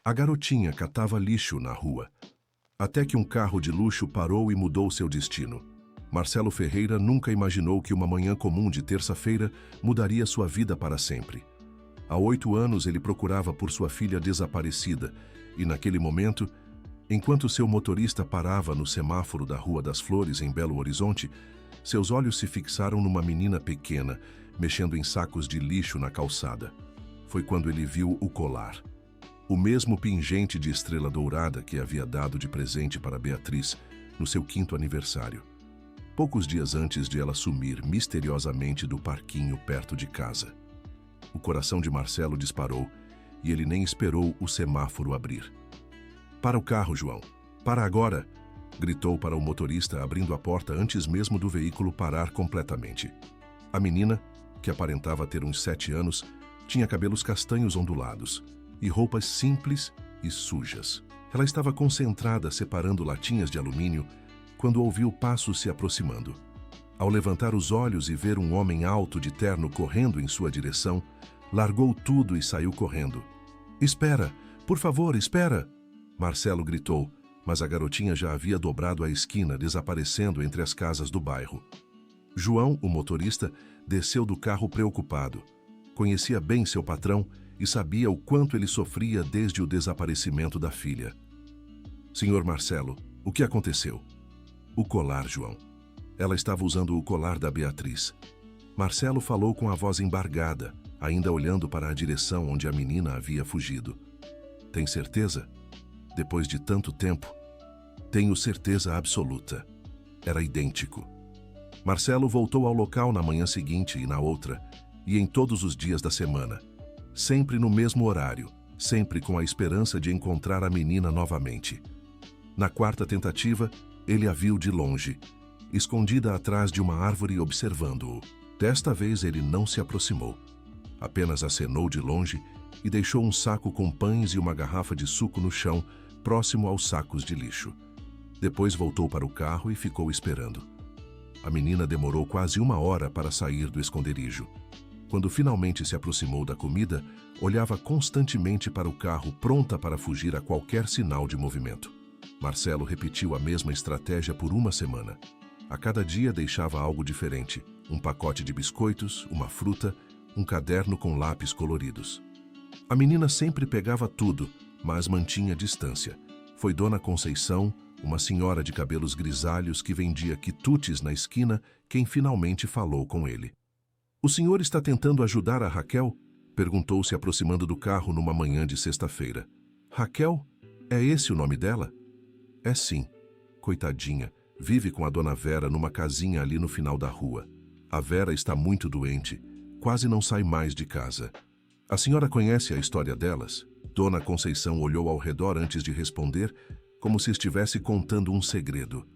A garotinha catava lixo na rua, até que um carro de luxo parou e mudou seu destino. Marcelo Ferreira nunca imaginou que uma manhã comum de terça-feira mudaria sua vida para sempre. Há 8 anos ele procurava por sua filha desaparecida e, naquele momento, enquanto seu motorista parava no semáforo da Rua das Flores, em Belo Horizonte, seus olhos se fixaram numa menina pequena, mexendo em sacos de lixo na calçada. Foi quando ele viu o colar. O mesmo pingente de estrela dourada que havia dado de presente para Beatriz no seu 5º aniversário, poucos dias antes de ela sumir misteriosamente do parquinho perto de casa. O coração de Marcelo disparou e ele nem esperou o semáforo abrir. "Para o carro, João! Para agora!" gritou para o motorista, abrindo a porta antes mesmo do veículo parar completamente. A menina, que aparentava ter uns 7 anos, tinha cabelos castanhos ondulados e roupas simples e sujas. Ela estava concentrada separando latinhas de alumínio quando ouviu passos se aproximando. Ao levantar os olhos e ver um homem alto de terno correndo em sua direção, largou tudo e saiu correndo. "Espera! Por favor, espera!" Marcelo gritou, mas a garotinha já havia dobrado a esquina, desaparecendo entre as casas do bairro. João, o motorista, desceu do carro preocupado. Conhecia bem seu patrão e sabia o quanto ele sofria desde o desaparecimento da filha. "Senhor Marcelo, o que aconteceu?" "O colar, João. Ela estava usando o colar da Beatriz." Marcelo falou com a voz embargada, ainda olhando para a direção onde a menina havia fugido. "Tem certeza? Depois de tanto tempo?" "Tenho certeza absoluta. Era idêntico." Marcelo voltou ao local na manhã seguinte e na outra, e em todos os dias da semana. Sempre no mesmo horário, sempre com a esperança de encontrar a menina novamente. Na 4ª tentativa, ele a viu de longe, escondida atrás de uma árvore observando-o. Desta vez ele não se aproximou. Apenas acenou de longe e deixou um saco com pães e uma garrafa de suco no chão, próximo aos sacos de lixo. Depois voltou para o carro e ficou esperando. A menina demorou quase 1 hora para sair do esconderijo. Quando finalmente se aproximou da comida, olhava constantemente para o carro, pronta para fugir a qualquer sinal de movimento. Marcelo repetiu a mesma estratégia por 1 semana. A cada dia deixava algo diferente: um pacote de biscoitos, uma fruta, um caderno com lápis coloridos. A menina sempre pegava tudo, mas mantinha distância. Foi Dona Conceição, uma senhora de cabelos grisalhos que vendia quitutes na esquina, quem finalmente falou com ele. "O senhor está tentando ajudar a Raquel?" perguntou, se aproximando do carro numa manhã de sexta-feira. "Raquel? É esse o nome dela?" "É sim. Coitadinha, vive com a dona Vera numa casinha ali no final da rua. A Vera está muito doente, quase não sai mais de casa." "A senhora conhece a história delas?" Dona Conceição olhou ao redor antes de responder, como se estivesse contando um segredo.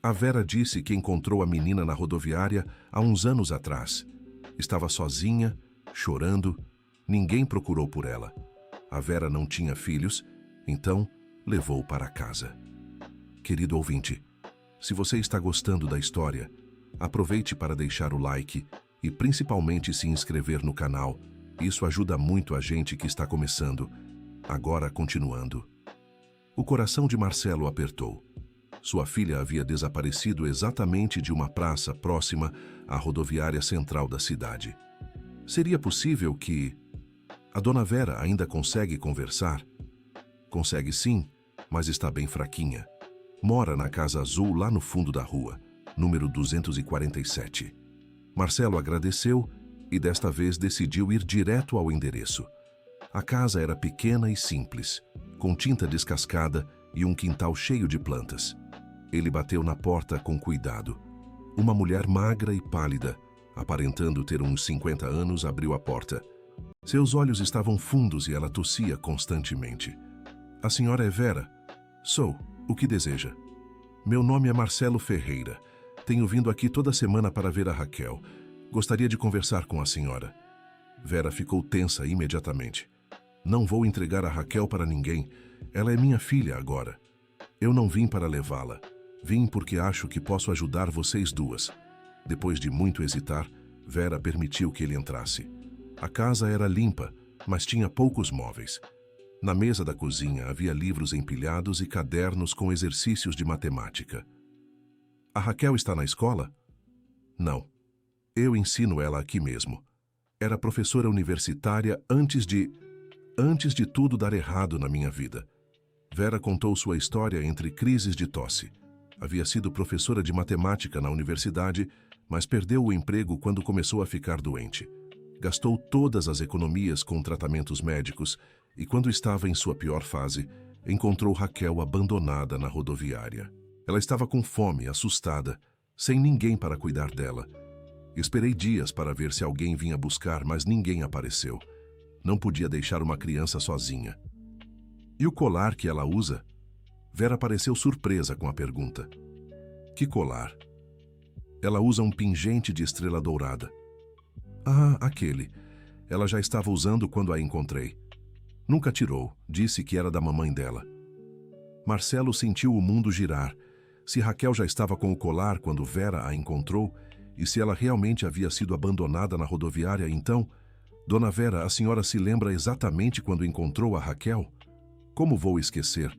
"A Vera disse que encontrou a menina na rodoviária há uns anos atrás. Estava sozinha, chorando, ninguém procurou por ela. A Vera não tinha filhos, então levou para casa." Querido ouvinte, se você está gostando da história, aproveite para deixar o like e principalmente se inscrever no canal. Isso ajuda muito a gente que está começando. Agora, continuando. O coração de Marcelo apertou. Sua filha havia desaparecido exatamente de uma praça próxima à rodoviária central da cidade. Seria possível que... A dona Vera ainda consegue conversar? Consegue sim, mas está bem fraquinha. Mora na Casa Azul lá no fundo da rua, número 247. Marcelo agradeceu e desta vez decidiu ir direto ao endereço. A casa era pequena e simples, com tinta descascada e um quintal cheio de plantas. Ele bateu na porta com cuidado. Uma mulher magra e pálida, aparentando ter uns 50 anos, abriu a porta. Seus olhos estavam fundos e ela tossia constantemente. "A senhora é Vera?" "Sou. O que deseja?" "Meu nome é Marcelo Ferreira. Tenho vindo aqui toda semana para ver a Raquel. Gostaria de conversar com a senhora." Vera ficou tensa imediatamente. "Não vou entregar a Raquel para ninguém. Ela é minha filha agora. Eu não vim para levá-la. Vim porque acho que posso ajudar vocês duas." Depois de muito hesitar, Vera permitiu que ele entrasse. A casa era limpa, mas tinha poucos móveis. Na mesa da cozinha havia livros empilhados e cadernos com exercícios de matemática. A Raquel está na escola? Não. Eu ensino ela aqui mesmo. Era professora universitária antes de tudo dar errado na minha vida. Vera contou sua história entre crises de tosse. Havia sido professora de matemática na universidade, mas perdeu o emprego quando começou a ficar doente. Gastou todas as economias com tratamentos médicos e, quando estava em sua pior fase, encontrou Raquel abandonada na rodoviária. Ela estava com fome, assustada, sem ninguém para cuidar dela. Esperei dias para ver se alguém vinha buscar, mas ninguém apareceu. Não podia deixar uma criança sozinha. E o colar que ela usa? Vera pareceu surpresa com a pergunta. Que colar? Ela usa um pingente de estrela dourada. Ah, aquele. Ela já estava usando quando a encontrei. Nunca tirou, disse que era da mamãe dela. Marcelo sentiu o mundo girar. Se Raquel já estava com o colar quando Vera a encontrou, e se ela realmente havia sido abandonada na rodoviária, então... Dona Vera, a senhora se lembra exatamente quando encontrou a Raquel? Como vou esquecer?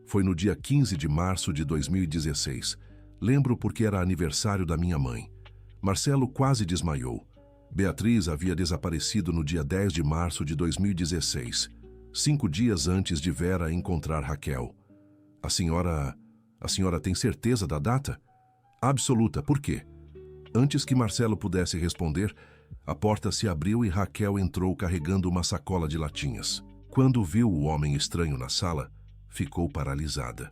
Foi no dia 15 de março de 2016. Lembro porque era aniversário da minha mãe. Marcelo quase desmaiou. Beatriz havia desaparecido no dia 10 de março de 2016, 5 dias antes de Vera encontrar Raquel. A senhora tem certeza da data? Absoluta. Por quê? Antes que Marcelo pudesse responder, a porta se abriu e Raquel entrou carregando uma sacola de latinhas. Quando viu o homem estranho na sala, ficou paralisada.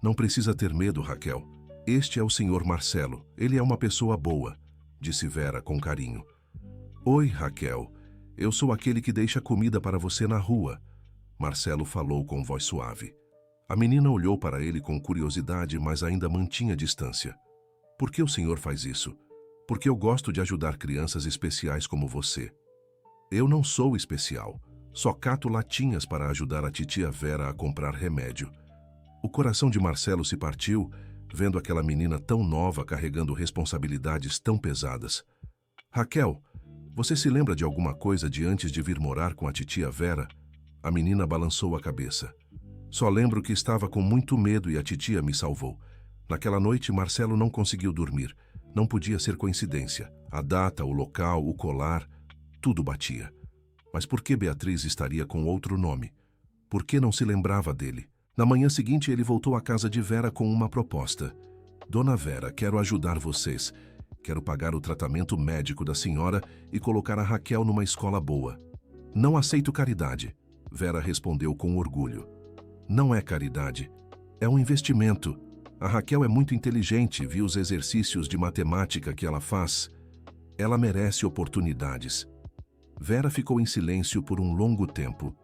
Não precisa ter medo, Raquel. Este é o senhor Marcelo. Ele é uma pessoa boa, disse Vera com carinho. Oi, Raquel. Eu sou aquele que deixa comida para você na rua. Marcelo falou com voz suave. A menina olhou para ele com curiosidade, mas ainda mantinha distância. Por que o senhor faz isso? Porque eu gosto de ajudar crianças especiais como você. Eu não sou especial. Só cato latinhas para ajudar a titia Vera a comprar remédio. O coração de Marcelo se partiu, vendo aquela menina tão nova carregando responsabilidades tão pesadas. Raquel, você se lembra de alguma coisa de antes de vir morar com a titia Vera? A menina balançou a cabeça. Só lembro que estava com muito medo e a titia me salvou. Naquela noite, Marcelo não conseguiu dormir. Não podia ser coincidência. A data, o local, o colar, tudo batia. Mas por que Beatriz estaria com outro nome? Por que não se lembrava dele? Na manhã seguinte, ele voltou à casa de Vera com uma proposta. Dona Vera, quero ajudar vocês. Quero pagar o tratamento médico da senhora e colocar a Raquel numa escola boa. Não aceito caridade, Vera respondeu com orgulho. Não é caridade. É um investimento. A Raquel é muito inteligente, viu os exercícios de matemática que ela faz. Ela merece oportunidades. Vera ficou em silêncio por um longo tempo.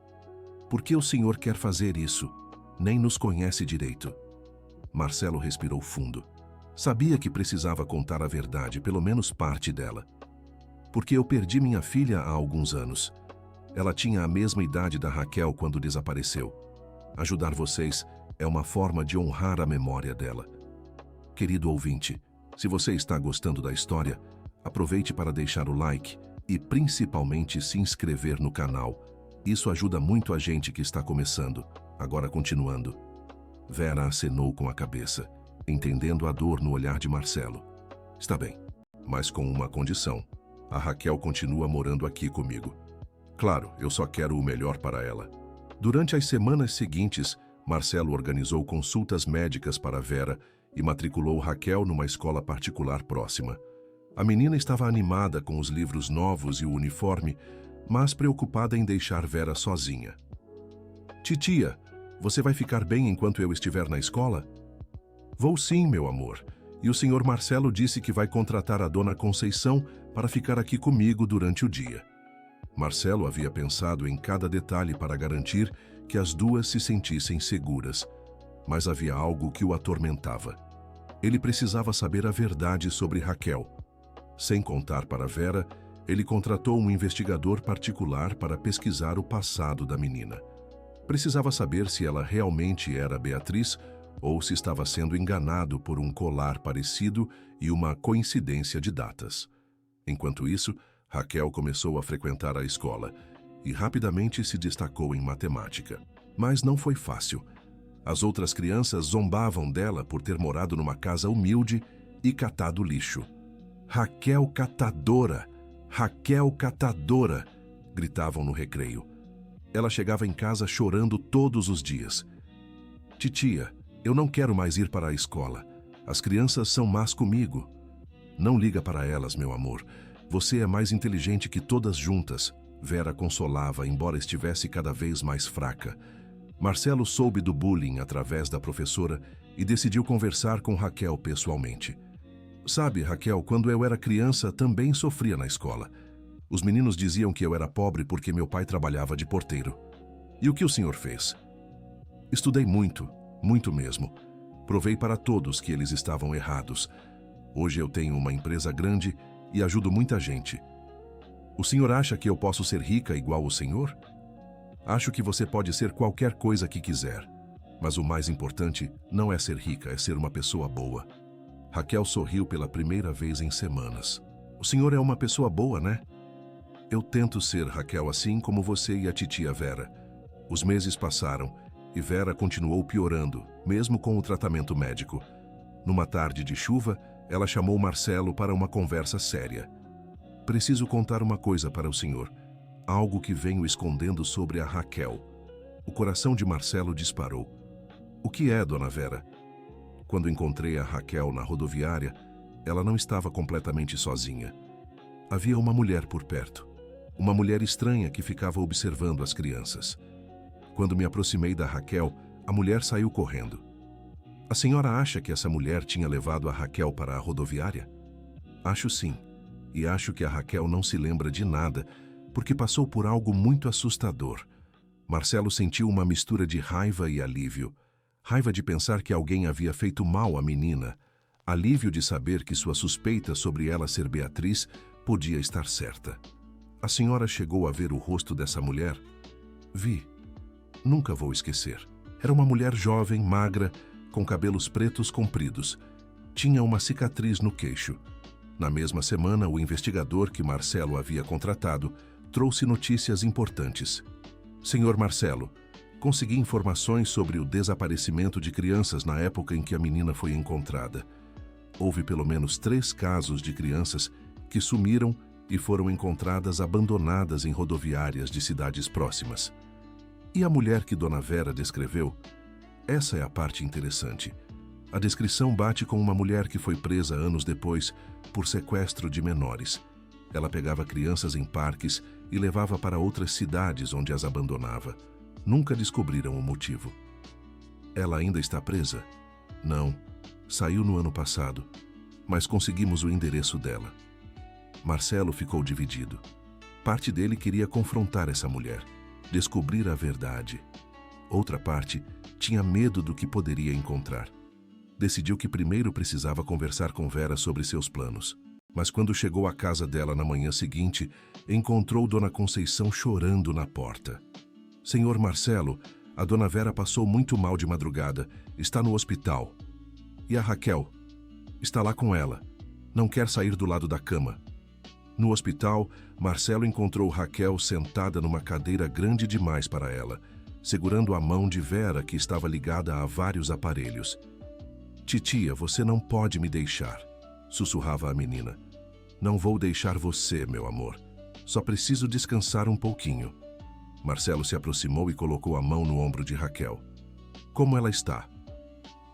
Por que o senhor quer fazer isso? Nem nos conhece direito. Marcelo respirou fundo. Sabia que precisava contar a verdade, pelo menos parte dela. Porque eu perdi minha filha há alguns anos. Ela tinha a mesma idade da Raquel quando desapareceu. Ajudar vocês é uma forma de honrar a memória dela. Querido ouvinte, se você está gostando da história, aproveite para deixar o like e principalmente se inscrever no canal. Isso ajuda muito a gente que está começando. Agora continuando. Vera acenou com a cabeça, entendendo a dor no olhar de Marcelo. Está bem, mas com uma condição. A Raquel continua morando aqui comigo. Claro, eu só quero o melhor para ela. Durante as semanas seguintes, Marcelo organizou consultas médicas para Vera e matriculou Raquel numa escola particular próxima. A menina estava animada com os livros novos e o uniforme, mas preocupada em deixar Vera sozinha. Titia, você vai ficar bem enquanto eu estiver na escola? Vou sim, meu amor. E o senhor Marcelo disse que vai contratar a dona Conceição para ficar aqui comigo durante o dia. Marcelo havia pensado em cada detalhe para garantir que as duas se sentissem seguras, mas havia algo que o atormentava. Ele precisava saber a verdade sobre Raquel. Sem contar para Vera, ele contratou um investigador particular para pesquisar o passado da menina. Precisava saber se ela realmente era Beatriz ou se estava sendo enganado por um colar parecido e uma coincidência de datas. Enquanto isso, Raquel começou a frequentar a escola e rapidamente se destacou em matemática. Mas não foi fácil. As outras crianças zombavam dela por ter morado numa casa humilde e catado lixo. "Raquel catadora! Raquel catadora!" gritavam no recreio. Ela chegava em casa chorando todos os dias. "Titia, eu não quero mais ir para a escola. As crianças são más comigo." "Não liga para elas, meu amor. Você é mais inteligente que todas juntas." Vera consolava, embora estivesse cada vez mais fraca. Marcelo soube do bullying através da professora e decidiu conversar com Raquel pessoalmente. "Sabe, Raquel, quando eu era criança também sofria na escola. Os meninos diziam que eu era pobre porque meu pai trabalhava de porteiro. E o que o senhor fez?" "Estudei muito, muito mesmo. Provei para todos que eles estavam errados. Hoje eu tenho uma empresa grande e ajudo muita gente. O senhor acha que eu posso ser rica igual o senhor? Acho que você pode ser qualquer coisa que quiser. Mas o mais importante não é ser rica, é ser uma pessoa boa." Raquel sorriu pela primeira vez em semanas. "O senhor é uma pessoa boa, né?" "Eu tento ser, Raquel, assim como você e a titia Vera." Os meses passaram e Vera continuou piorando, mesmo com o tratamento médico. Numa tarde de chuva, ela chamou Marcelo para uma conversa séria. "Preciso contar uma coisa para o senhor. Algo que venho escondendo sobre a Raquel." O coração de Marcelo disparou. "O que é, dona Vera?" "Quando encontrei a Raquel na rodoviária, ela não estava completamente sozinha. Havia uma mulher por perto. Uma mulher estranha que ficava observando as crianças. Quando me aproximei da Raquel, a mulher saiu correndo." "A senhora acha que essa mulher tinha levado a Raquel para a rodoviária?" "Acho sim. E acho que a Raquel não se lembra de nada, porque passou por algo muito assustador." Marcelo sentiu uma mistura de raiva e alívio. Raiva de pensar que alguém havia feito mal à menina. Alívio de saber que sua suspeita sobre ela ser Beatriz podia estar certa. "A senhora chegou a ver o rosto dessa mulher?" "Vi. Nunca vou esquecer. Era uma mulher jovem, magra, com cabelos pretos compridos. Tinha uma cicatriz no queixo." Na mesma semana, o investigador que Marcelo havia contratado trouxe notícias importantes. "Senhor Marcelo, consegui informações sobre o desaparecimento de crianças na época em que a menina foi encontrada. Houve pelo menos 3 casos de crianças que sumiram e foram encontradas abandonadas em rodoviárias de cidades próximas." "E a mulher que Dona Vera descreveu?" "Essa é a parte interessante. A descrição bate com uma mulher que foi presa anos depois por sequestro de menores. Ela pegava crianças em parques e levava para outras cidades onde as abandonava. Nunca descobriram o motivo." "Ela ainda está presa?" "Não. Saiu no ano passado. Mas conseguimos o endereço dela." Marcelo ficou dividido. Parte dele queria confrontar essa mulher, descobrir a verdade. Outra parte tinha medo do que poderia encontrar. Decidiu que primeiro precisava conversar com Vera sobre seus planos. Mas quando chegou à casa dela na manhã seguinte, encontrou Dona Conceição chorando na porta. "Senhor Marcelo, a Dona Vera passou muito mal de madrugada. Está no hospital. E a Raquel? Está lá com ela. Não quer sair do lado da cama." No hospital, Marcelo encontrou Raquel sentada numa cadeira grande demais para ela, segurando a mão de Vera, que estava ligada a vários aparelhos. "Titia, você não pode me deixar", sussurrava a menina. "Não vou deixar você, meu amor. Só preciso descansar um pouquinho." Marcelo se aproximou e colocou a mão no ombro de Raquel. "Como ela está?"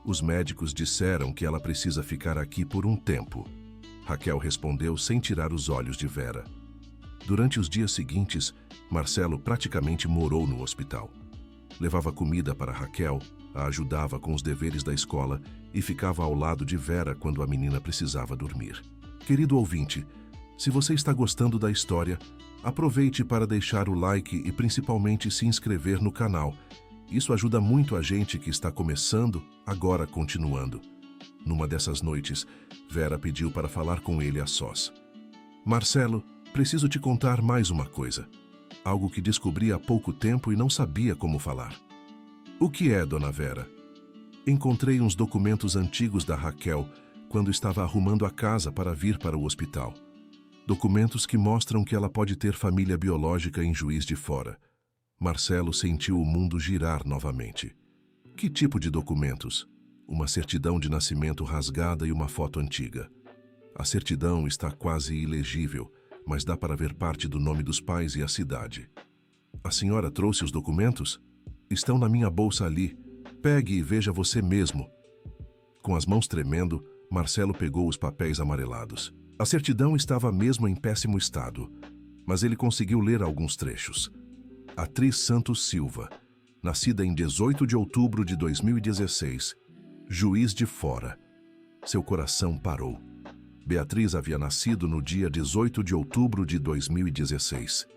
"Os médicos disseram que ela precisa ficar aqui por um tempo." Raquel respondeu sem tirar os olhos de Vera. Durante os dias seguintes, Marcelo praticamente morou no hospital. Levava comida para Raquel, a ajudava com os deveres da escola e ficava ao lado de Vera quando a menina precisava dormir. Querido ouvinte, se você está gostando da história, aproveite para deixar o like e principalmente se inscrever no canal. Isso ajuda muito a gente que está começando, agora continuando. Numa dessas noites, Vera pediu para falar com ele a sós. "Marcelo, preciso te contar mais uma coisa. Algo que descobri há pouco tempo e não sabia como falar." "O que é, Dona Vera?" "Encontrei uns documentos antigos da Raquel quando estava arrumando a casa para vir para o hospital. Documentos que mostram que ela pode ter família biológica em Juiz de Fora. Marcelo sentiu o mundo girar novamente. Que tipo de documentos? Uma certidão de nascimento rasgada e uma foto antiga. A certidão está quase ilegível, mas dá para ver parte do nome dos pais e a cidade. A senhora trouxe os documentos? Estão na minha bolsa ali. Pegue e veja você mesmo. Com as mãos tremendo, Marcelo pegou os papéis amarelados. A certidão estava mesmo em péssimo estado, mas ele conseguiu ler alguns trechos. Atriz Santos Silva, nascida em 18 de outubro de 2016, Juiz de Fora. Seu coração parou. Beatriz havia nascido no dia 18 de outubro de 2016.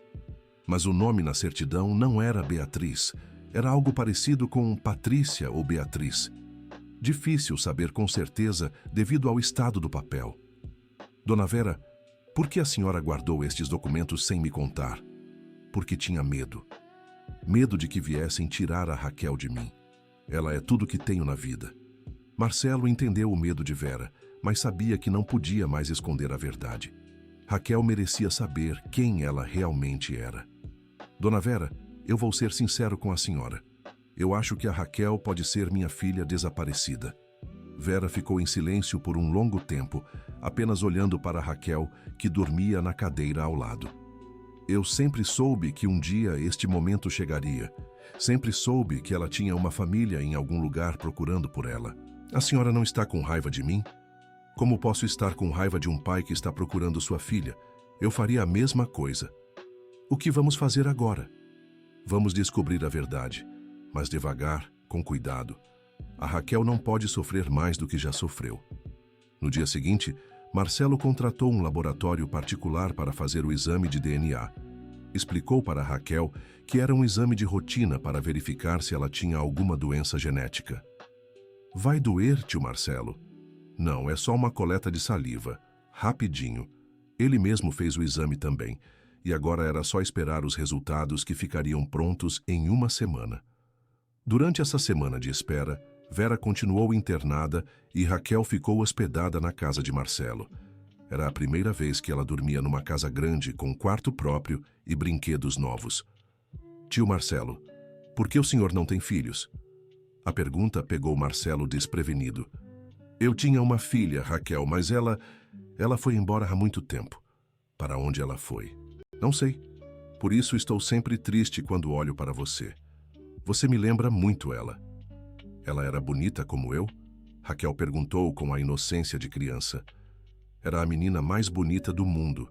Mas o nome na certidão não era Beatriz, era algo parecido com Patrícia ou Beatriz. Difícil saber com certeza devido ao estado do papel. Dona Vera, por que a senhora guardou estes documentos sem me contar? Porque tinha medo. Medo de que viessem tirar a Raquel de mim. Ela é tudo que tenho na vida. Marcelo entendeu o medo de Vera, mas sabia que não podia mais esconder a verdade. Raquel merecia saber quem ela realmente era. Dona Vera, eu vou ser sincero com a senhora. Eu acho que a Raquel pode ser minha filha desaparecida. Vera ficou em silêncio por um longo tempo, apenas olhando para Raquel, que dormia na cadeira ao lado. Eu sempre soube que um dia este momento chegaria. Sempre soube que ela tinha uma família em algum lugar procurando por ela. A senhora não está com raiva de mim? Como posso estar com raiva de um pai que está procurando sua filha? Eu faria a mesma coisa. O que vamos fazer agora? Vamos descobrir a verdade, mas devagar, com cuidado. A Raquel não pode sofrer mais do que já sofreu. No dia seguinte, Marcelo contratou um laboratório particular para fazer o exame de DNA. Explicou para Raquel que era um exame de rotina para verificar se ela tinha alguma doença genética. Vai doer, tio Marcelo? Não, é só uma coleta de saliva. Rapidinho. Ele mesmo fez o exame também, e agora era só esperar os resultados que ficariam prontos em uma semana. Durante essa semana de espera, Vera continuou internada e Raquel ficou hospedada na casa de Marcelo. Era a primeira vez que ela dormia numa casa grande, com quarto próprio e brinquedos novos. Tio Marcelo, por que o senhor não tem filhos? A pergunta pegou Marcelo desprevenido. Eu tinha uma filha, Raquel, mas ela foi embora há muito tempo. Para onde ela foi? Não sei. Por isso estou sempre triste quando olho para você. Você me lembra muito ela. Ela era bonita como eu? Raquel perguntou com a inocência de criança. Era a menina mais bonita do mundo,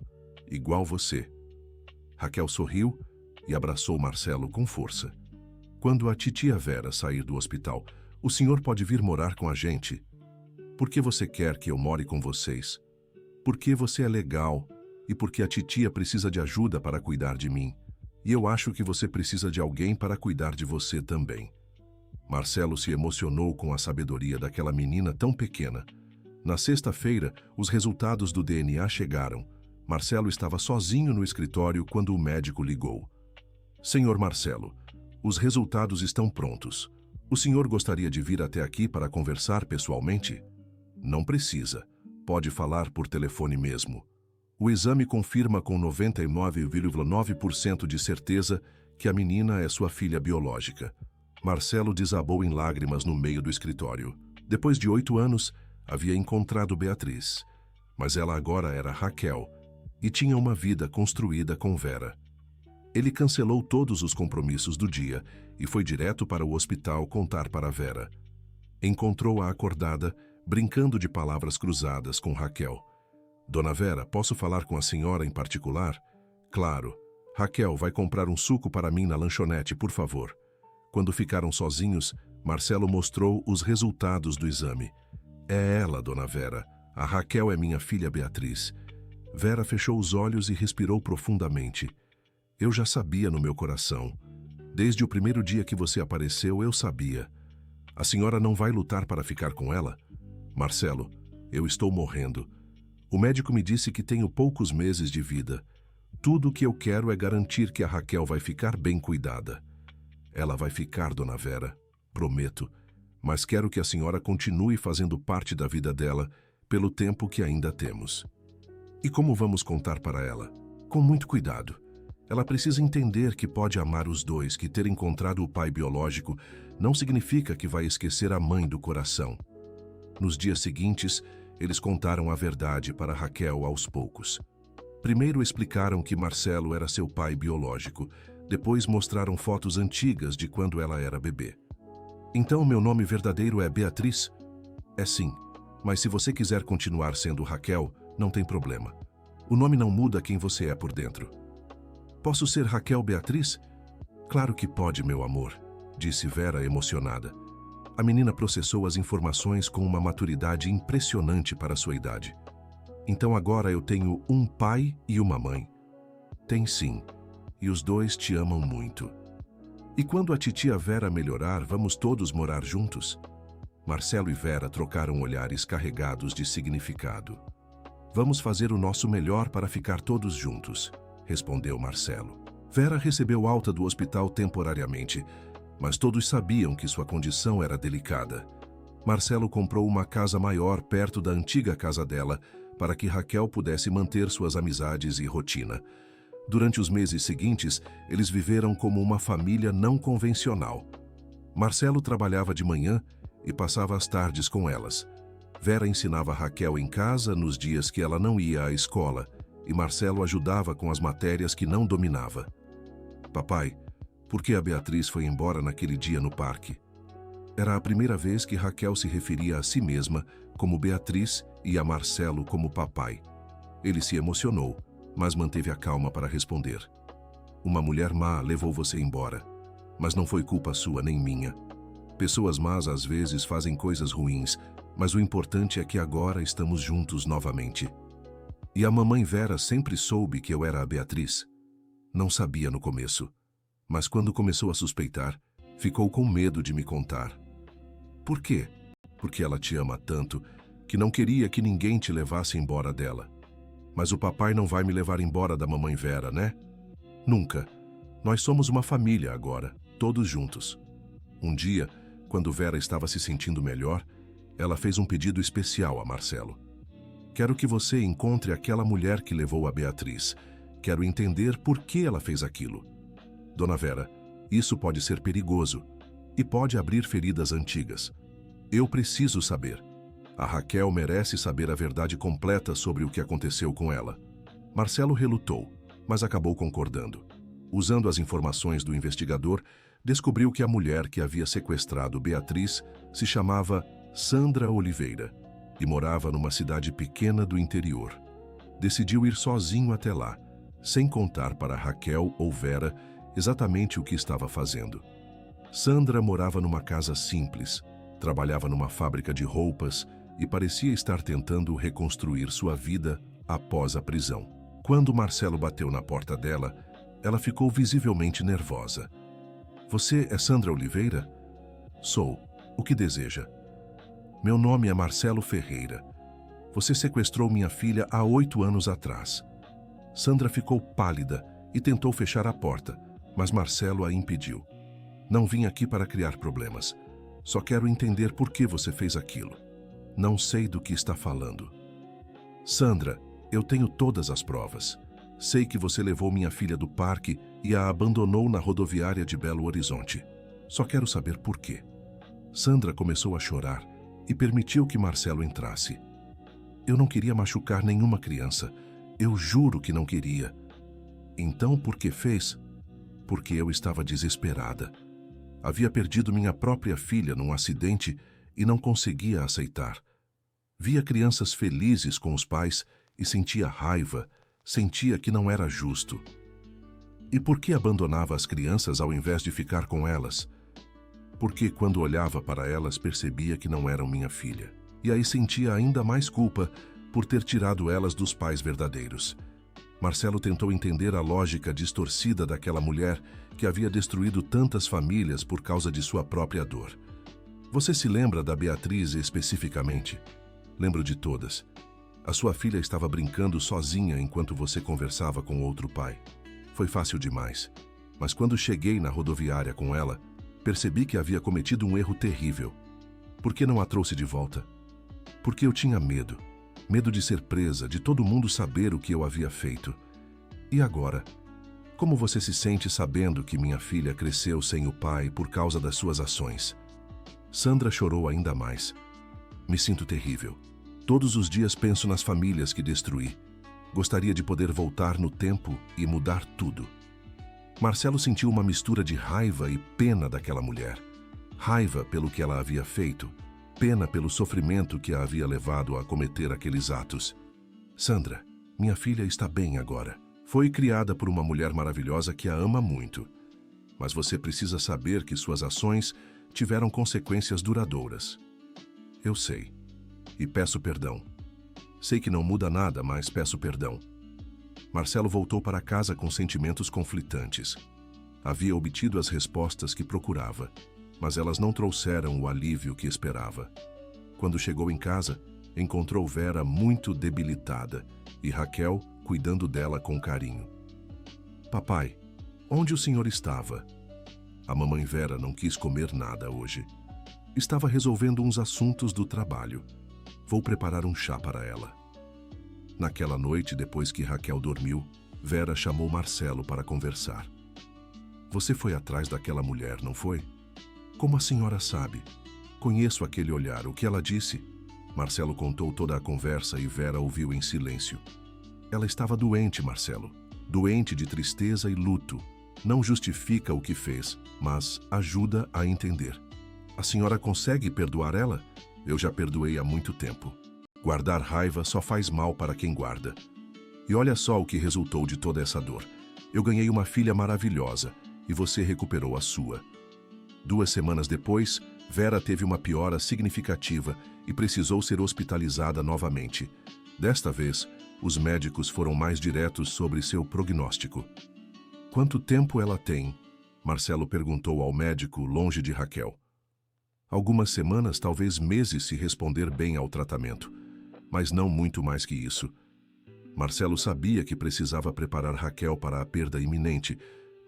igual você. Raquel sorriu e abraçou Marcelo com força. Quando a titia Vera sair do hospital, o senhor pode vir morar com a gente. Por que você quer que eu more com vocês? Porque você é legal e porque a titia precisa de ajuda para cuidar de mim. E eu acho que você precisa de alguém para cuidar de você também. Marcelo se emocionou com a sabedoria daquela menina tão pequena. Na sexta-feira, os resultados do DNA chegaram. Marcelo estava sozinho no escritório quando o médico ligou. Senhor Marcelo, os resultados estão prontos. O senhor gostaria de vir até aqui para conversar pessoalmente? Não precisa. Pode falar por telefone mesmo. O exame confirma com 99,9% de certeza que a menina é sua filha biológica. Marcelo desabou em lágrimas no meio do escritório. Depois de 8 anos, havia encontrado Beatriz. Mas ela agora era Raquel e tinha uma vida construída com Vera. Ele cancelou todos os compromissos do dia e foi direto para o hospital contar para Vera. Encontrou-a acordada, brincando de palavras cruzadas com Raquel. Dona Vera, posso falar com a senhora em particular? Claro. Raquel, vai comprar um suco para mim na lanchonete, por favor. Quando ficaram sozinhos, Marcelo mostrou os resultados do exame. É ela, Dona Vera. A Raquel é minha filha Beatriz. Vera fechou os olhos e respirou profundamente. Eu já sabia no meu coração. Desde o primeiro dia que você apareceu, eu sabia. A senhora não vai lutar para ficar com ela? Marcelo, eu estou morrendo. O médico me disse que tenho poucos meses de vida. Tudo o que eu quero é garantir que a Raquel vai ficar bem cuidada. Ela vai ficar, Dona Vera, prometo. Mas quero que a senhora continue fazendo parte da vida dela pelo tempo que ainda temos. E como vamos contar para ela? Com muito cuidado. Ela precisa entender que pode amar os dois, que ter encontrado o pai biológico não significa que vai esquecer a mãe do coração. Nos dias seguintes, eles contaram a verdade para Raquel aos poucos. Primeiro explicaram que Marcelo era seu pai biológico, depois mostraram fotos antigas de quando ela era bebê. Então meu nome verdadeiro é Beatriz? É sim, mas se você quiser continuar sendo Raquel, não tem problema. O nome não muda quem você é por dentro. Posso ser Raquel Beatriz? Claro que pode, meu amor, disse Vera emocionada. A menina processou as informações com uma maturidade impressionante para sua idade. Então agora eu tenho um pai e uma mãe. Tem sim, e os dois te amam muito. E quando a titia Vera melhorar, vamos todos morar juntos? Marcelo e Vera trocaram olhares carregados de significado. Vamos fazer o nosso melhor para ficar todos juntos, respondeu Marcelo. Vera recebeu alta do hospital temporariamente, mas todos sabiam que sua condição era delicada. Marcelo comprou uma casa maior perto da antiga casa dela para que Raquel pudesse manter suas amizades e rotina. Durante os meses seguintes, eles viveram como uma família não convencional. Marcelo trabalhava de manhã e passava as tardes com elas. Vera ensinava Raquel em casa nos dias que ela não ia à escola e Marcelo ajudava com as matérias que não dominava. Papai, por que a Beatriz foi embora naquele dia no parque? Era a primeira vez que Raquel se referia a si mesma como Beatriz e a Marcelo como papai. Ele se emocionou, mas manteve a calma para responder. Uma mulher má levou você embora, mas não foi culpa sua nem minha. Pessoas más às vezes fazem coisas ruins, mas o importante é que agora estamos juntos novamente. E a mamãe Vera sempre soube que eu era a Beatriz. Não sabia no começo, mas quando começou a suspeitar, ficou com medo de me contar. Por quê? Porque ela te ama tanto que não queria que ninguém te levasse embora dela. Mas o papai não vai me levar embora da mamãe Vera, né? Nunca. Nós somos uma família agora, todos juntos. Um dia, quando Vera estava se sentindo melhor, ela fez um pedido especial a Marcelo. Quero que você encontre aquela mulher que levou a Beatriz. Quero entender por que ela fez aquilo. Dona Vera, isso pode ser perigoso e pode abrir feridas antigas. Eu preciso saber. A Raquel merece saber a verdade completa sobre o que aconteceu com ela. Marcelo relutou, mas acabou concordando. Usando as informações do investigador, descobriu que a mulher que havia sequestrado Beatriz se chamava Sandra Oliveira e morava numa cidade pequena do interior. Decidiu ir sozinho até lá, sem contar para Raquel ou Vera exatamente o que estava fazendo. Sandra morava numa casa simples, trabalhava numa fábrica de roupas e parecia estar tentando reconstruir sua vida após a prisão. Quando Marcelo bateu na porta dela, ela ficou visivelmente nervosa. Você é Sandra Oliveira? Sou. O que deseja? Meu nome é Marcelo Ferreira. Você sequestrou minha filha há 8 anos atrás. Sandra ficou pálida e tentou fechar a porta, mas Marcelo a impediu. Não vim aqui para criar problemas. Só quero entender por que você fez aquilo. Não sei do que está falando. Sandra, eu tenho todas as provas. Sei que você levou minha filha do parque e a abandonou na rodoviária de Belo Horizonte. Só quero saber por quê. Sandra começou a chorar e permitiu que Marcelo entrasse. Eu não queria machucar nenhuma criança. Eu juro que não queria. Então, por que fez? Porque eu estava desesperada. Havia perdido minha própria filha num acidente e não conseguia aceitar. Via crianças felizes com os pais e sentia raiva, sentia que não era justo. E por que abandonava as crianças ao invés de ficar com elas? Porque quando olhava para elas percebia que não eram minha filha. E aí sentia ainda mais culpa por ter tirado elas dos pais verdadeiros. Marcelo tentou entender a lógica distorcida daquela mulher que havia destruído tantas famílias por causa de sua própria dor. Você se lembra da Beatriz especificamente? Lembro de todas. A sua filha estava brincando sozinha enquanto você conversava com outro pai. Foi fácil demais. Mas quando cheguei na rodoviária com ela, percebi que havia cometido um erro terrível. Por que não a trouxe de volta? Porque eu tinha medo. Medo de ser presa, de todo mundo saber o que eu havia feito. E agora? Como você se sente sabendo que minha filha cresceu sem o pai por causa das suas ações? Sandra chorou ainda mais. Me sinto terrível. Todos os dias penso nas famílias que destruí. Gostaria de poder voltar no tempo e mudar tudo. Marcelo sentiu uma mistura de raiva e pena daquela mulher. Raiva pelo que ela havia feito, pena pelo sofrimento que a havia levado a cometer aqueles atos. Sandra, minha filha está bem agora. Foi criada por uma mulher maravilhosa que a ama muito. Mas você precisa saber que suas ações tiveram consequências duradouras. Eu sei. E peço perdão. Sei que não muda nada, mas peço perdão. Marcelo voltou para casa com sentimentos conflitantes. Havia obtido as respostas que procurava, mas elas não trouxeram o alívio que esperava. Quando chegou em casa, encontrou Vera muito debilitada e Raquel cuidando dela com carinho. Papai, onde o senhor estava? A mamãe Vera não quis comer nada hoje. Estava resolvendo uns assuntos do trabalho. Vou preparar um chá para ela. Naquela noite, depois que Raquel dormiu, Vera chamou Marcelo para conversar. Você foi atrás daquela mulher, não foi? Como a senhora sabe? Conheço aquele olhar. O que ela disse? Marcelo contou toda a conversa e Vera ouviu em silêncio. Ela estava doente, Marcelo. Doente de tristeza e luto. Não justifica o que fez, mas ajuda a entender. A senhora consegue perdoar ela? Eu já perdoei há muito tempo. Guardar raiva só faz mal para quem guarda. E olha só o que resultou de toda essa dor. Eu ganhei uma filha maravilhosa e você recuperou a sua. 2 semanas depois, Vera teve uma piora significativa e precisou ser hospitalizada novamente. Desta vez, os médicos foram mais diretos sobre seu prognóstico. Quanto tempo ela tem? Marcelo perguntou ao médico, longe de Raquel. Algumas semanas, talvez meses, se responder bem ao tratamento, mas não muito mais que isso. Marcelo sabia que precisava preparar Raquel para a perda iminente,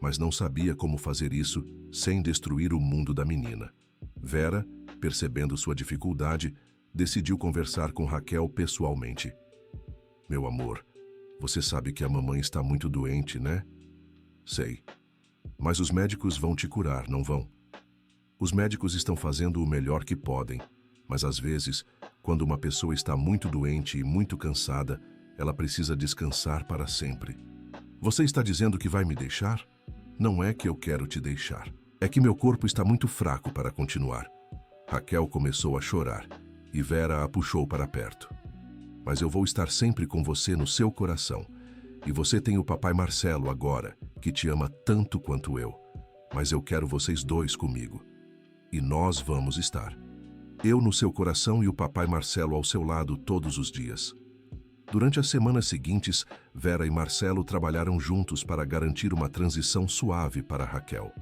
mas não sabia como fazer isso sem destruir o mundo da menina. Vera, percebendo sua dificuldade, decidiu conversar com Raquel pessoalmente. Meu amor, você sabe que a mamãe está muito doente, né? Sei. Mas os médicos vão te curar, não vão? Os médicos estão fazendo o melhor que podem, mas às vezes, quando uma pessoa está muito doente e muito cansada, ela precisa descansar para sempre. Você está dizendo que vai me deixar? Não é que eu quero te deixar. É que meu corpo está muito fraco para continuar. Raquel começou a chorar e Vera a puxou para perto. Mas eu vou estar sempre com você no seu coração. E você tem o papai Marcelo agora, que te ama tanto quanto eu. Mas eu quero vocês dois comigo. E nós vamos estar. Eu no seu coração e o papai Marcelo ao seu lado todos os dias. Durante as semanas seguintes, Vera e Marcelo trabalharam juntos para garantir uma transição suave para Raquel.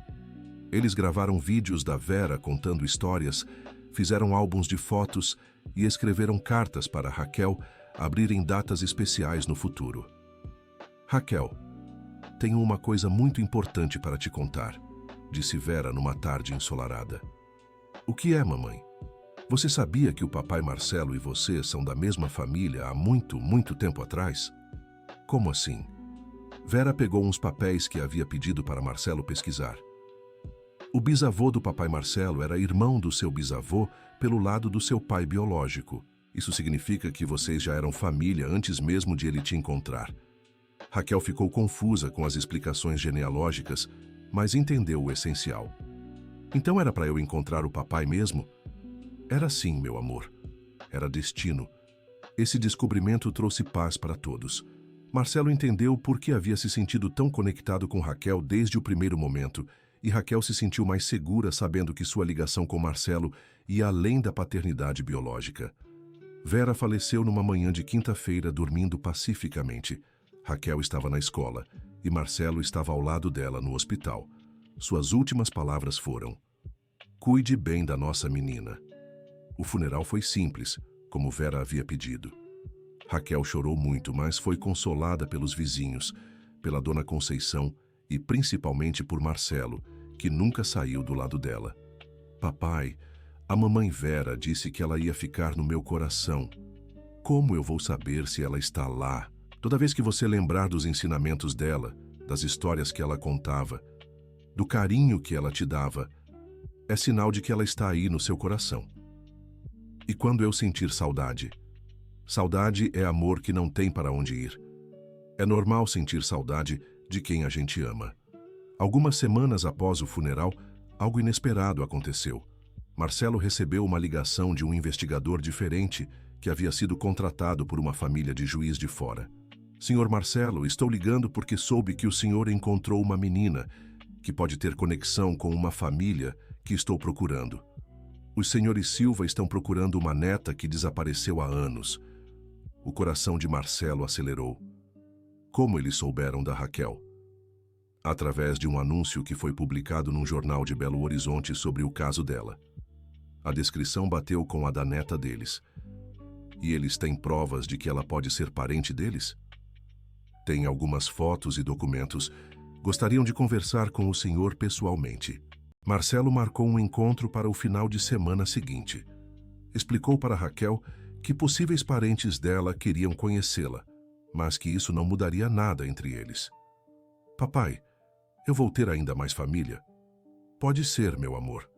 Eles gravaram vídeos da Vera contando histórias, fizeram álbuns de fotos e escreveram cartas para Raquel abrirem datas especiais no futuro. Raquel, tenho uma coisa muito importante para te contar, disse Vera numa tarde ensolarada. O que é, mamãe? Você sabia que o papai Marcelo e você são da mesma família há muito, muito tempo atrás? Como assim? Vera pegou uns papéis que havia pedido para Marcelo pesquisar. O bisavô do papai Marcelo era irmão do seu bisavô pelo lado do seu pai biológico. Isso significa que vocês já eram família antes mesmo de ele te encontrar. Raquel ficou confusa com as explicações genealógicas, mas entendeu o essencial. Então era para eu encontrar o papai mesmo? Era sim, meu amor. Era destino. Esse descobrimento trouxe paz para todos. Marcelo entendeu por que havia se sentido tão conectado com Raquel desde o primeiro momento, e Raquel se sentiu mais segura sabendo que sua ligação com Marcelo ia além da paternidade biológica. Vera faleceu numa manhã de quinta-feira, dormindo pacificamente. Raquel estava na escola e Marcelo estava ao lado dela no hospital. Suas últimas palavras foram: "Cuide bem da nossa menina." O funeral foi simples, como Vera havia pedido. Raquel chorou muito, mas foi consolada pelos vizinhos, pela dona Conceição e principalmente por Marcelo, que nunca saiu do lado dela. "Papai, a mamãe Vera disse que ela ia ficar no meu coração." Como eu vou saber se ela está lá? Toda vez que você lembrar dos ensinamentos dela, das histórias que ela contava, do carinho que ela te dava, é sinal de que ela está aí no seu coração. E quando eu sentir saudade? Saudade é amor que não tem para onde ir. É normal sentir saudade de quem a gente ama. Algumas semanas após o funeral, algo inesperado aconteceu. Marcelo recebeu uma ligação de um investigador diferente que havia sido contratado por uma família de Juiz de Fora. Senhor Marcelo, estou ligando porque soube que o senhor encontrou uma menina que pode ter conexão com uma família que estou procurando. Os senhores Silva estão procurando uma neta que desapareceu há anos. O coração de Marcelo acelerou. Como eles souberam da Raquel? Através de um anúncio que foi publicado num jornal de Belo Horizonte sobre o caso dela. A descrição bateu com a da neta deles. E eles têm provas de que ela pode ser parente deles? Tem algumas fotos e documentos. Gostariam de conversar com o senhor pessoalmente. Marcelo marcou um encontro para o final de semana seguinte. Explicou para Raquel que possíveis parentes dela queriam conhecê-la, mas que isso não mudaria nada entre eles. Papai, eu vou ter ainda mais família? Pode ser, meu amor.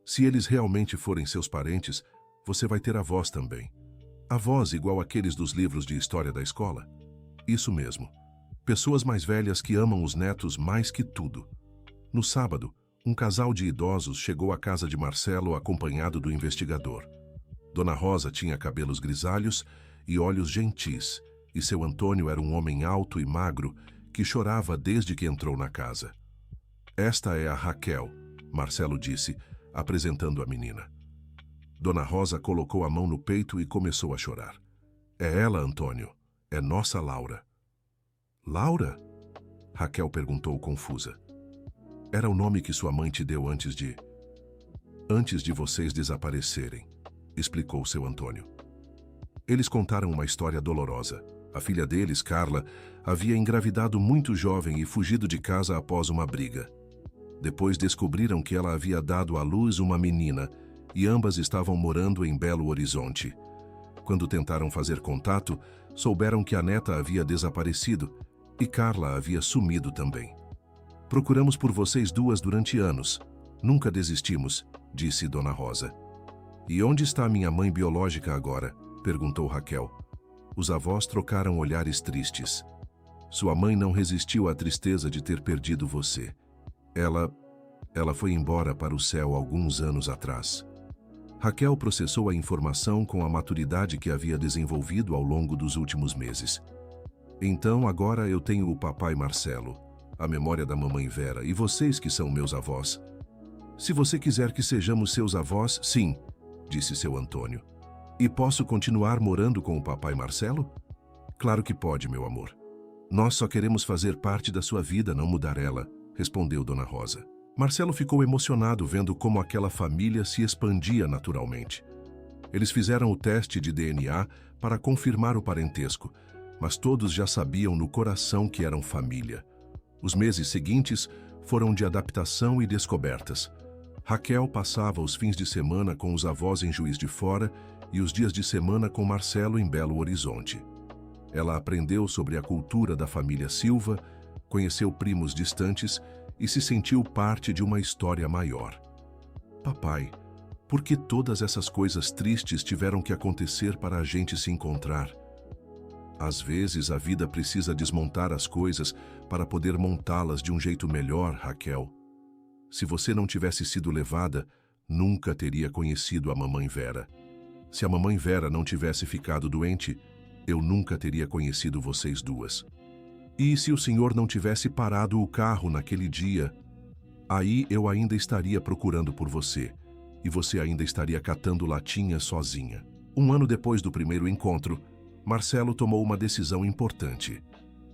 Se eles realmente forem seus parentes, você vai ter avós também. Avós igual aqueles dos livros de história da escola? Isso mesmo. Pessoas mais velhas que amam os netos mais que tudo. No sábado, um casal de idosos chegou à casa de Marcelo acompanhado do investigador. Dona Rosa tinha cabelos grisalhos e olhos gentis, e seu Antônio era um homem alto e magro que chorava desde que entrou na casa. Esta é a Raquel, Marcelo disse, apresentando a menina. Dona Rosa colocou a mão no peito e começou a chorar. É ela, Antônio. É nossa Laura. Laura? Raquel perguntou confusa. Era o nome que sua mãe te deu antes de vocês desaparecerem, explicou seu Antônio. Eles contaram uma história dolorosa. A filha deles, Carla, havia engravidado muito jovem e fugido de casa após uma briga. Depois descobriram que ela havia dado à luz uma menina e ambas estavam morando em Belo Horizonte. Quando tentaram fazer contato, souberam que a neta havia desaparecido e Carla havia sumido também. Procuramos por vocês duas durante anos. Nunca desistimos, disse Dona Rosa. E onde está minha mãe biológica agora? Perguntou Raquel. Os avós trocaram olhares tristes. Sua mãe não resistiu à tristeza de ter perdido você. Ela foi embora para o céu alguns anos atrás. Raquel processou a informação com a maturidade que havia desenvolvido ao longo dos últimos meses. Então agora eu tenho o papai Marcelo, a memória da mamãe Vera e vocês que são meus avós. Se você quiser que sejamos seus avós, sim, disse seu Antônio. E posso continuar morando com o papai Marcelo? Claro que pode, meu amor. Nós só queremos fazer parte da sua vida, não mudar ela, respondeu Dona Rosa. Marcelo ficou emocionado vendo como aquela família se expandia naturalmente. Eles fizeram o teste de DNA para confirmar o parentesco, mas todos já sabiam no coração que eram família. Os meses seguintes foram de adaptação e descobertas. Raquel passava os fins de semana com os avós em Juiz de Fora e os dias de semana com Marcelo em Belo Horizonte. Ela aprendeu sobre a cultura da família Silva, conheceu primos distantes e se sentiu parte de uma história maior. Papai, por que todas essas coisas tristes tiveram que acontecer para a gente se encontrar? Às vezes a vida precisa desmontar as coisas para poder montá-las de um jeito melhor, Raquel. Se você não tivesse sido levada, nunca teria conhecido a mamãe Vera. Se a mamãe Vera não tivesse ficado doente, eu nunca teria conhecido vocês duas. E se o senhor não tivesse parado o carro naquele dia, aí eu ainda estaria procurando por você, e você ainda estaria catando latinhas sozinha. Um ano depois do primeiro encontro, Marcelo tomou uma decisão importante.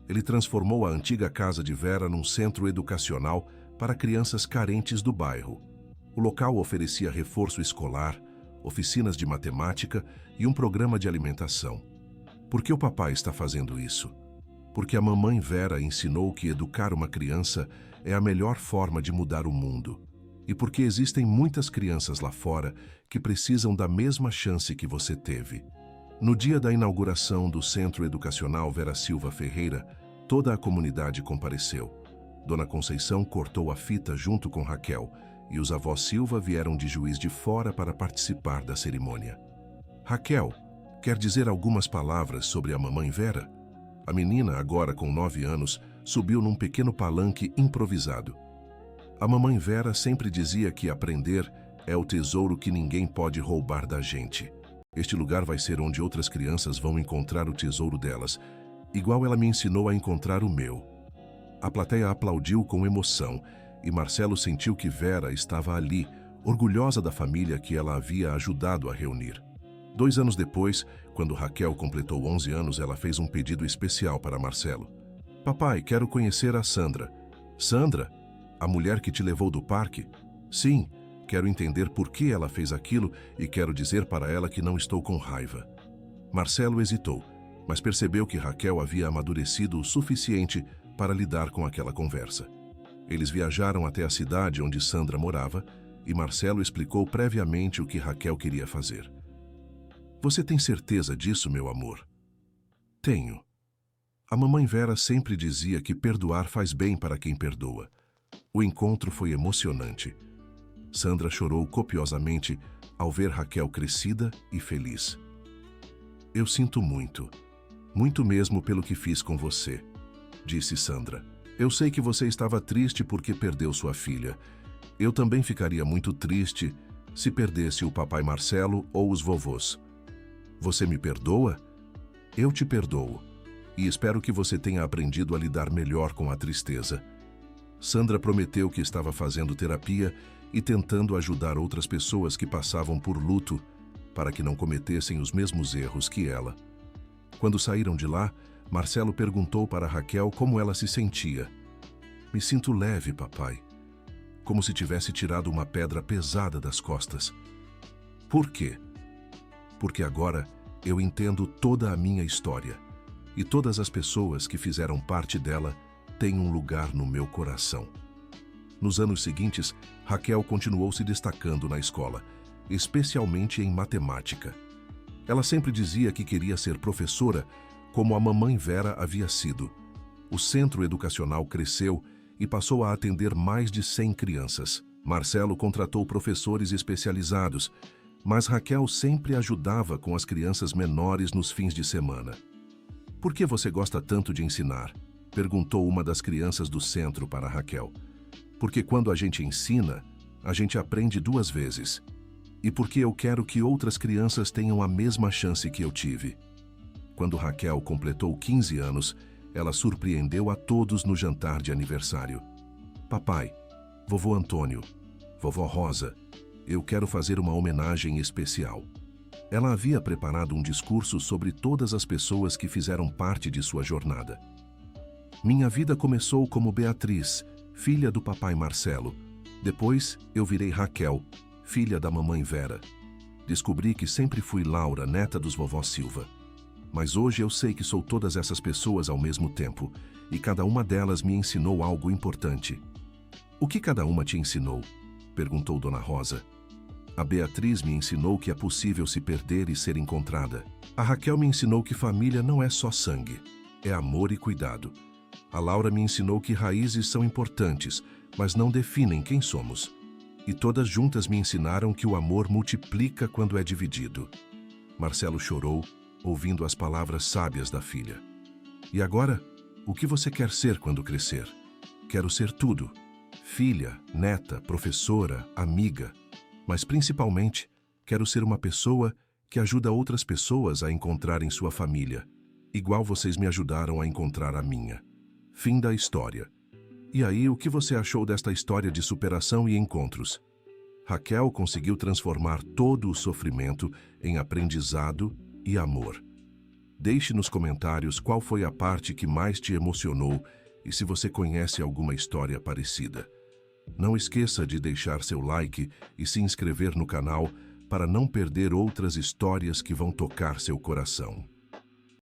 Ele transformou a antiga casa de Vera num centro educacional para crianças carentes do bairro. O local oferecia reforço escolar, oficinas de matemática e um programa de alimentação. Por que o papai está fazendo isso? Porque a mamãe Vera ensinou que educar uma criança é a melhor forma de mudar o mundo. E porque existem muitas crianças lá fora que precisam da mesma chance que você teve. No dia da inauguração do Centro Educacional Vera Silva Ferreira, toda a comunidade compareceu. Dona Conceição cortou a fita junto com Raquel e os avós Silva vieram de Juiz de Fora para participar da cerimônia. Raquel, quer dizer algumas palavras sobre a mamãe Vera? A menina, agora com 9 anos, subiu num pequeno palanque improvisado. A mamãe Vera sempre dizia que aprender é o tesouro que ninguém pode roubar da gente. Este lugar vai ser onde outras crianças vão encontrar o tesouro delas, igual ela me ensinou a encontrar o meu. A plateia aplaudiu com emoção e Marcelo sentiu que Vera estava ali, orgulhosa da família que ela havia ajudado a reunir. 2 anos depois, quando Raquel completou 11 anos, ela fez um pedido especial para Marcelo. Papai, quero conhecer a Sandra. Sandra? A mulher que te levou do parque? Sim, quero entender por que ela fez aquilo e quero dizer para ela que não estou com raiva. Marcelo hesitou, mas percebeu que Raquel havia amadurecido o suficiente para lidar com aquela conversa. Eles viajaram até a cidade onde Sandra morava e Marcelo explicou previamente o que Raquel queria fazer. Você tem certeza disso, meu amor? Tenho. A mamãe Vera sempre dizia que perdoar faz bem para quem perdoa. O encontro foi emocionante. Sandra chorou copiosamente ao ver Raquel crescida e feliz. Eu sinto muito, muito mesmo pelo que fiz com você, disse Sandra. Eu sei que você estava triste porque perdeu sua filha. Eu também ficaria muito triste se perdesse o papai Marcelo ou os vovôs. Você me perdoa? Eu te perdoo. E espero que você tenha aprendido a lidar melhor com a tristeza. Sandra prometeu que estava fazendo terapia e tentando ajudar outras pessoas que passavam por luto para que não cometessem os mesmos erros que ela. Quando saíram de lá, Marcelo perguntou para Raquel como ela se sentia. Me sinto leve, papai. Como se tivesse tirado uma pedra pesada das costas. Por quê? Porque agora eu entendo toda a minha história e todas as pessoas que fizeram parte dela têm um lugar no meu coração. Nos anos seguintes, Raquel continuou se destacando na escola, especialmente em matemática. Ela sempre dizia que queria ser professora, como a mamãe Vera havia sido. O centro educacional cresceu e passou a atender mais de 100 crianças. Marcelo contratou professores especializados, mas Raquel sempre ajudava com as crianças menores nos fins de semana. Por que você gosta tanto de ensinar? Perguntou uma das crianças do centro para Raquel. Porque quando a gente ensina, a gente aprende 2 vezes. E porque eu quero que outras crianças tenham a mesma chance que eu tive. Quando Raquel completou 15 anos, ela surpreendeu a todos no jantar de aniversário. Papai, vovô Antônio, vovó Rosa, eu quero fazer uma homenagem especial. Ela havia preparado um discurso sobre todas as pessoas que fizeram parte de sua jornada. Minha vida começou como Beatriz, filha do papai Marcelo. Depois, eu virei Raquel, filha da mamãe Vera. Descobri que sempre fui Laura, neta dos vovós Silva. Mas hoje eu sei que sou todas essas pessoas ao mesmo tempo, e cada uma delas me ensinou algo importante. O que cada uma te ensinou? Perguntou Dona Rosa. A Beatriz me ensinou que é possível se perder e ser encontrada. A Raquel me ensinou que família não é só sangue, é amor e cuidado. A Laura me ensinou que raízes são importantes, mas não definem quem somos. E todas juntas me ensinaram que o amor multiplica quando é dividido. Marcelo chorou, ouvindo as palavras sábias da filha. E agora, o que você quer ser quando crescer? Quero ser tudo. Filha, neta, professora, amiga. Mas principalmente, quero ser uma pessoa que ajuda outras pessoas a encontrarem sua família, igual vocês me ajudaram a encontrar a minha. Fim da história. E aí, o que você achou desta história de superação e encontros? Raquel conseguiu transformar todo o sofrimento em aprendizado e amor. Deixe nos comentários qual foi a parte que mais te emocionou e se você conhece alguma história parecida. Não esqueça de deixar seu like e se inscrever no canal para não perder outras histórias que vão tocar seu coração.